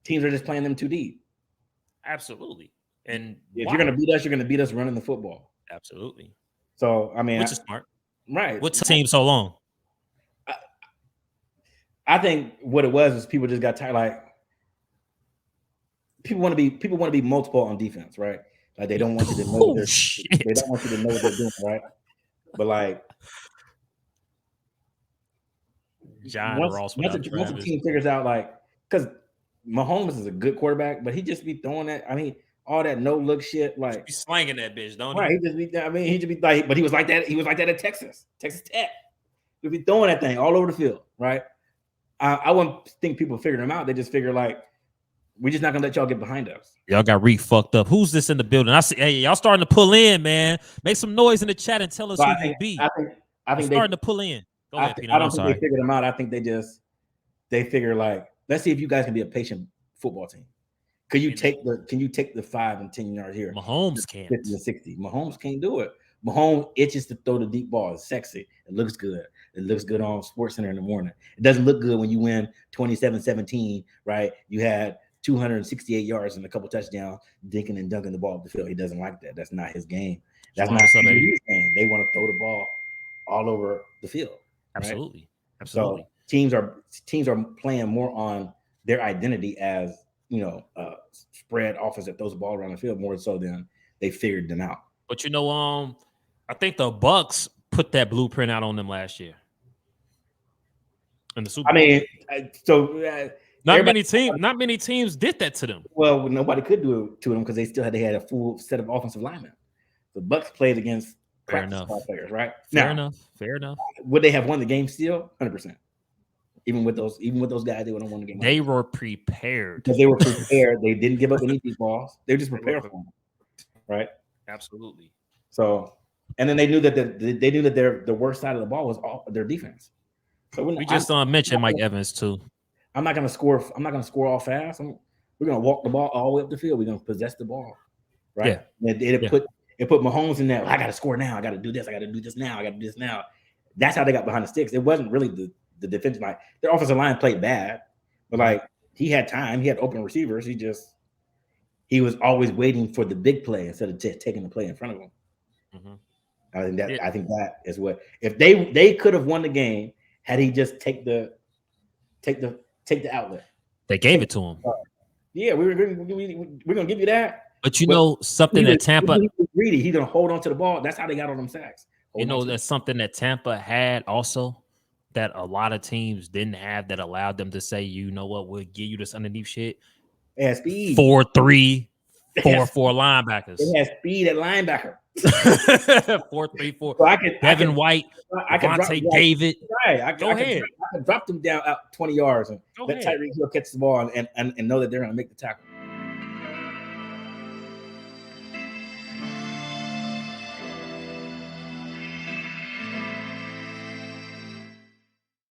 Teams are just playing them too deep. Absolutely. And if you're going to beat us, you're going to beat us running the football. Absolutely. So, I mean, which is smart. Right. What's the team so long? I think what it was is people just got tired. Like people want to be multiple on defense, right? Like they don't want you to know what they don't want you to know what they're doing, right? But like once the team figures out, like, because Mahomes is a good quarterback, but he just be throwing that. I mean, all that no look shit, like he's slanging that bitch, don't he? Right. He just be like, but he was like that. He was like that at Texas Tech. He'd be throwing that thing all over the field, right? I wouldn't think people figured him out. They just figure like, we're just not gonna let y'all get behind us. Y'all got fucked up. Who's this in the building? I see. Hey, y'all starting to pull in, man. Make some noise in the chat and tell us who you be. I think starting to pull in. Go ahead, Peanut. I don't think they figured them out. I think they figure like, let's see if you guys can be a patient football team. Can you take the 5 and 10 yards here? Mahomes can't. 50 and 60. Mahomes can't do it. Mahomes itches to throw the deep ball. It's sexy. It looks good. It looks good on SportsCenter in the morning. It doesn't look good when you win 27-17, right? You had 268 yards and a couple touchdowns, dinking and dunking the ball up the field. He doesn't like that. That's not his game. That's not his game. They want to throw the ball all over the field. Absolutely. Right? Absolutely. So teams are playing more on their identity as, spread offense that throws the ball around the field more so than they figured them out. But I think the Bucs put that blueprint out on them last year in the Super Bowl. I mean, not many teams did that to them. Well, nobody could do it to them because they had a full set of offensive linemen. The Bucs played against practice squad players, right? Fair enough. Would they have won the game still? 100%. Even with those guys, they would have won the game. They were prepared. Because they were prepared. They didn't give up any deep balls. They were just prepared for them, right? Absolutely. So, and then they knew that the worst side of the ball was all their defense. So we just mentioned Mike Evans too. I'm not going to score all fast. We're going to walk the ball all the way up the field. We're going to possess the ball, right? Yeah. It put Mahomes in there. I got to score now. I got to do this. I got to do this now. I got to do this now. That's how they got behind the sticks. It wasn't really the defensive line. Their offensive line played bad, but like he had time. He had open receivers. He was always waiting for the big play instead of taking the play in front of him. Mm-hmm. I think that is what, if they could have won the game had he just take the outlet. They gave it to him. Yeah, we're gonna give you that. But something that Tampa greedy. He's gonna hold on to the ball. That's how they got on them sacks. That's something that Tampa had also that a lot of teams didn't have, that allowed them to say, you know what, we'll give you this underneath shit. It speed. 4-3, 4-4 linebackers. It has speed at linebacker. 4-3-4. So Devin White, Devontae David. Right. I can drop them down out 20 yards and let Tyreek Hill catch the ball and know that they're going to make the tackle.